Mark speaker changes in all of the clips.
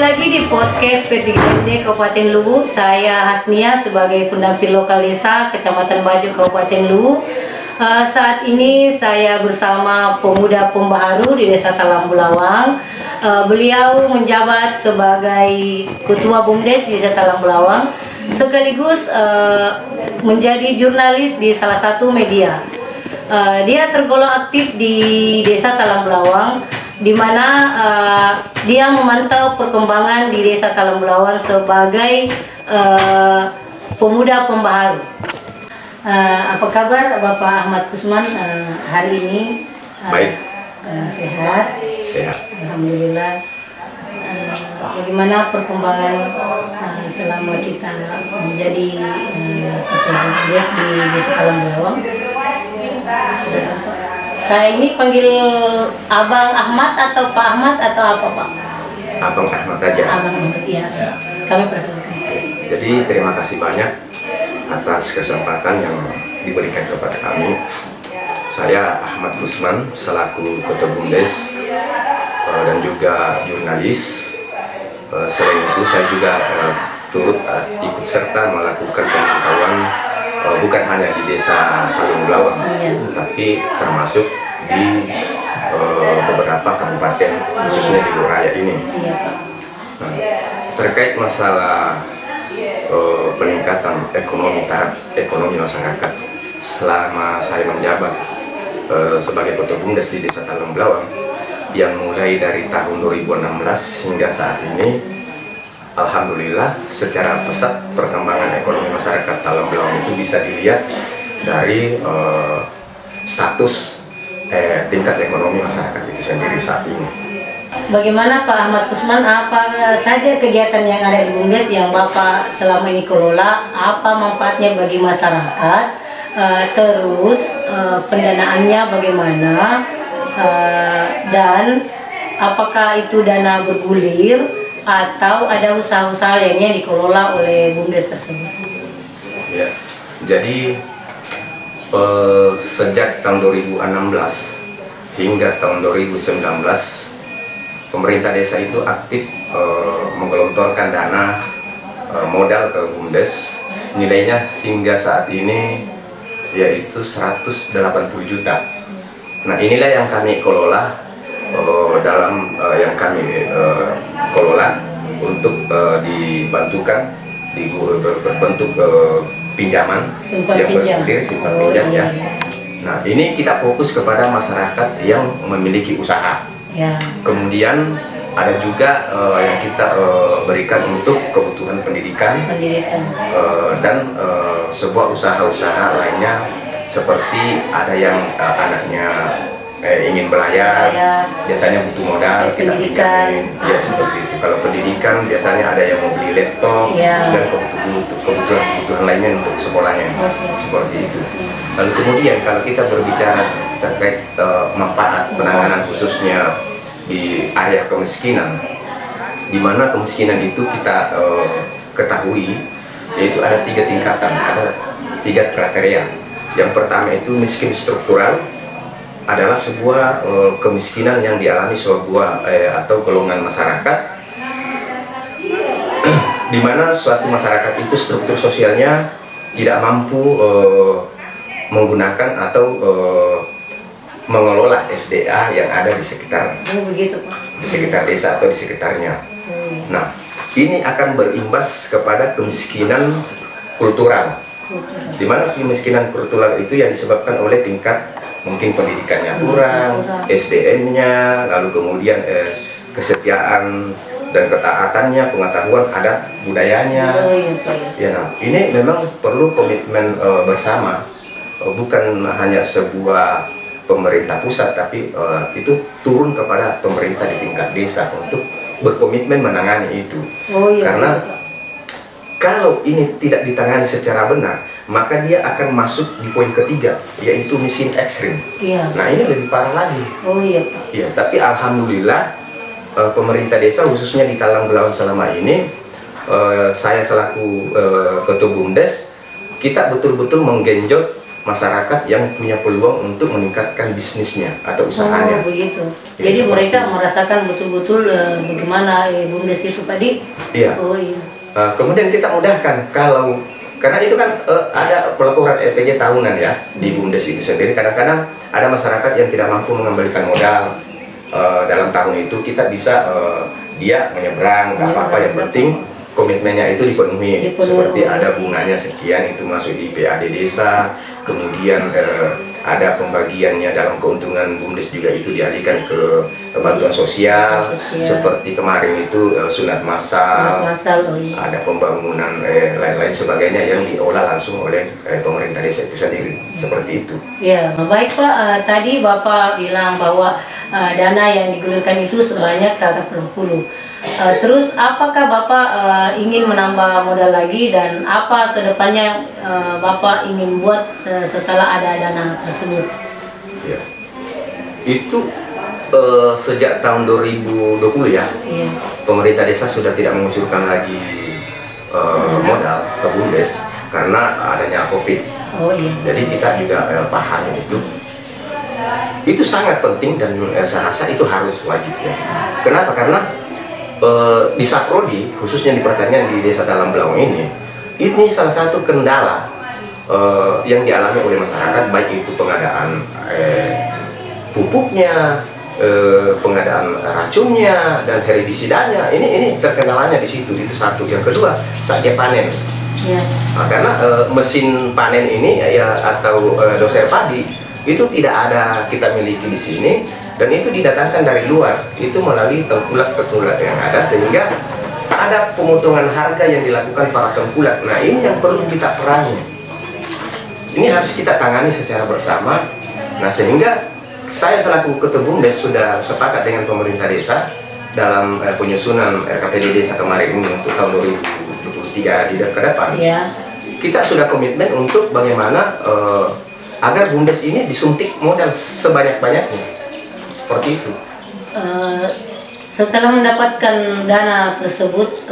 Speaker 1: lagi di podcast P3MD Kabupaten Luwu. Saya Hasnia sebagai pendamping lokal desa Kecamatan Bajo Kabupaten Luwu. Saat ini saya bersama pemuda pembaharu di Desa Talang Bulawang. Beliau menjabat sebagai Ketua BUMDes di Desa Talang Bulawang, sekaligus menjadi jurnalis di salah satu media. Dia tergolong aktif di Desa Talang Bulawang, di mana dia memantau perkembangan di Desa Talang Bulawang sebagai pemuda pembaharu. Apa kabar Bapak Ahmad Kusman hari ini?
Speaker 2: Baik.
Speaker 1: Sehat?
Speaker 2: Sehat.
Speaker 1: Alhamdulillah. Bagaimana perkembangan selama kita menjadi ketua BUMDes di Desa Talang Bulawang? Saya ini panggil Abang Ahmad atau Pak Ahmad atau apa Pak?
Speaker 2: Abang Ahmad aja.
Speaker 1: Abang Ahmad, ya. Kami persilakan.
Speaker 2: Jadi terima kasih banyak atas kesempatan yang diberikan kepada kami. Saya Ahmad Kusman selaku Ketua BUMDes dan juga jurnalis. Selain itu saya juga turut ikut serta melakukan pemantauan bukan hanya di Desa Talang Bulawang, tapi termasuk di beberapa kabupaten, khususnya di Luraya ini. Nah, terkait masalah peningkatan ekonomi masyarakat selama saya menjabat sebagai Ketua BUMDes di Desa Talang Bulawang, yang mulai dari tahun 2016 hingga saat ini, alhamdulillah secara pesat perkembangan ekonomi masyarakat Talang Bulawang itu bisa dilihat dari status tingkat ekonomi masyarakat itu sendiri saat ini.
Speaker 1: Bagaimana Pak Ahmad Kusman, apa saja kegiatan yang ada di BUMDes yang Bapak selama ini kelola, apa manfaatnya bagi masyarakat, terus pendanaannya bagaimana, dan apakah itu dana bergulir atau ada usaha-usaha lainnya dikelola oleh BUMDes tersebut?
Speaker 2: Ya, jadi sejak tahun 2016 hingga tahun 2019 pemerintah desa itu aktif menggelontorkan dana modal ke BUMDes, nilainya hingga saat ini yaitu 180 juta. Nah, inilah yang kami kelola dalam yang kami kelola untuk dibantukan berbentuk pinjaman yang bergulir, simpan pinjam ya. Nah, ini kita fokus kepada masyarakat yang memiliki usaha. Ya. Kemudian ada juga yang kita berikan untuk kebutuhan pendidikan. Dan sebuah usaha-usaha lainnya, seperti ada yang anaknya ingin belajar, biasanya butuh modal, kita pinjamin, ya seperti itu. Kalau pendidikan biasanya ada yang mau beli laptop dan kebutuhan lainnya untuk sekolahnya, seperti itu. Lalu kemudian kalau kita berbicara terkait manfaat penanganan khususnya di area kemiskinan, di mana kemiskinan itu kita ketahui yaitu ada 3 tingkatan, ada 3 kriteria. Yang pertama itu miskin struktural, adalah sebuah kemiskinan yang dialami sebuah atau golongan masyarakat di mana suatu masyarakat itu struktur sosialnya tidak mampu menggunakan atau mengelola SDA yang ada di sekitar di sekitar desa atau di sekitarnya. Nah, ini akan berimbas kepada kemiskinan kultural, di mana kemiskinan kultural itu yang disebabkan oleh tingkat mungkin pendidikannya kurang, SDM-nya, lalu kemudian kesetiaan dan ketaatannya, pengetahuan adat budayanya. Ya, nah, ini memang perlu komitmen bersama, bukan hanya sebuah pemerintah pusat, tapi itu turun kepada pemerintah di tingkat desa untuk berkomitmen menangani itu. Karena kalau ini tidak ditangani secara benar, maka dia akan masuk di poin ketiga, yaitu miskin ekstrim. Nah, ini lebih parah lagi. Ya, tapi alhamdulillah pemerintah desa khususnya di Talang Bulawang selama ini, saya selaku Ketua BUMDes, kita betul-betul menggenjot masyarakat yang punya peluang untuk meningkatkan bisnisnya atau usahanya.
Speaker 1: Oh begitu.
Speaker 2: Ya,
Speaker 1: Jadi
Speaker 2: seperti
Speaker 1: mereka
Speaker 2: itu.
Speaker 1: merasakan betul-betul bagaimana BUMDes itu tadi.
Speaker 2: Iya.
Speaker 1: Oh iya.
Speaker 2: Kemudian kita mudahkan karena itu kan ada pelaporan LPJ tahunan ya di BUMDes itu sendiri. Kadang-kadang ada masyarakat yang tidak mampu mengembalikan modal dalam tahun itu, kita bisa dia menyeberang, nggak apa-apa, yang penting komitmennya itu dipenuhi. Seperti ada bunganya sekian, itu masuk di PAD desa, kemudian ada pembagiannya dalam keuntungan BUMDes juga itu dialihkan ke bantuan sosial, seperti kemarin itu sunat massal,
Speaker 1: Oh iya.
Speaker 2: ada pembangunan lain-lain sebagainya yang diolah langsung oleh pemerintah desa itu sendiri, seperti itu.
Speaker 1: Ya, baik Pak. Tadi Bapak bilang bahwa dana yang digulirkan itu sebanyak 180. Terus apakah Bapak ingin menambah modal lagi, dan apa kedepannya Bapak ingin buat setelah ada dana tersebut?
Speaker 2: Ya. Itu sejak tahun 2020 ya,
Speaker 1: Iya.
Speaker 2: pemerintah desa sudah tidak mengucurkan lagi modal ke BUMDes karena adanya COVID.
Speaker 1: Oh iya.
Speaker 2: Jadi kita juga paham itu. Itu sangat penting dan saya rasa itu harus wajib ya. Kenapa? Karena di Saprodi, khususnya di pertanian di Desa Talam Blawang ini salah satu kendala yang dialami oleh masyarakat, baik itu pengadaan pupuknya, pengadaan racunnya dan herbisidanya. Ini terkendalanya di situ. Itu satu. Yang kedua, saatnya panen.
Speaker 1: Ya.
Speaker 2: Nah, karena mesin panen ini ya atau doser padi itu tidak ada kita miliki di sini, dan itu didatangkan dari luar, itu melalui tengkulak-tengkulak yang ada, sehingga ada pemotongan harga yang dilakukan para tengkulak. Nah, ini yang perlu kita perangi. Ini harus kita tangani secara bersama. Nah, sehingga saya selaku Ketua BUMDes sudah sepakat dengan pemerintah desa dalam penyusunan RKPD desa kemarin ini untuk tahun 2023 ke depan.
Speaker 1: Ya.
Speaker 2: Kita sudah komitmen untuk bagaimana agar BUMDes ini disuntik modal sebanyak-banyaknya, seperti itu.
Speaker 1: Setelah mendapatkan dana tersebut,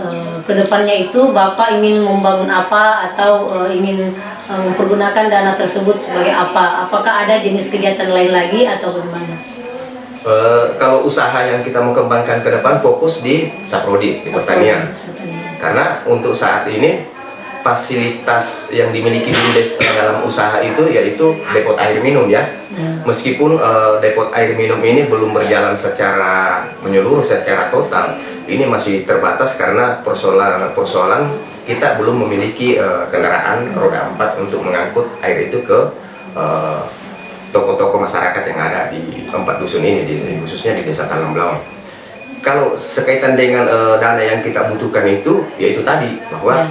Speaker 1: kedepannya itu Bapak ingin membangun apa, atau ingin mempergunakan dana tersebut sebagai apa? Apakah ada jenis kegiatan lain lagi atau bagaimana?
Speaker 2: Kalau usaha yang kita mau kembangkan ke depan fokus di Saprodi, di pertanian. Karena untuk saat ini fasilitas yang dimiliki BUMDes dalam usaha itu yaitu depot air minum ya. Meskipun depot air minum ini belum berjalan secara menyeluruh, secara total, ini masih terbatas karena persoalan kita belum memiliki kendaraan roda 4 untuk mengangkut air itu ke toko-toko masyarakat yang ada di 4 dusun ini, khususnya di Desa Talam Blawang. Kalau sekaitan dengan dana yang kita butuhkan itu, yaitu tadi bahwa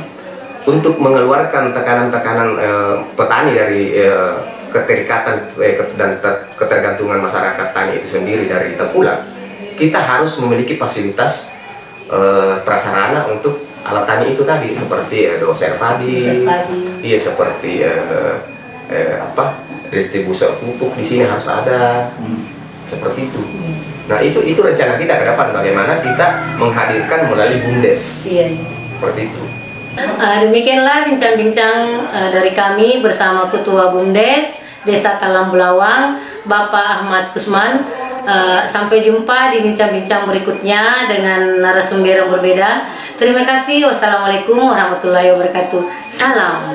Speaker 2: untuk mengeluarkan tekanan-tekanan petani dari keterikatan dan ketergantungan masyarakat tani itu sendiri dari tengkulak, kita harus memiliki fasilitas prasarana untuk alat tani itu tadi, seperti doser padi, iya, seperti distribusi pupuk di sini harus ada, seperti itu. Nah, itu rencana kita ke depan, bagaimana kita menghadirkan melalui BUMDes, seperti itu.
Speaker 1: Demikianlah bincang-bincang dari kami bersama Ketua BUMDes Desa Talam Blawang, Bapak Ahmad Kusman. Sampai jumpa di bincang-bincang berikutnya dengan narasumber yang berbeda. Terima kasih. Wassalamualaikum warahmatullahi wabarakatuh. Salam.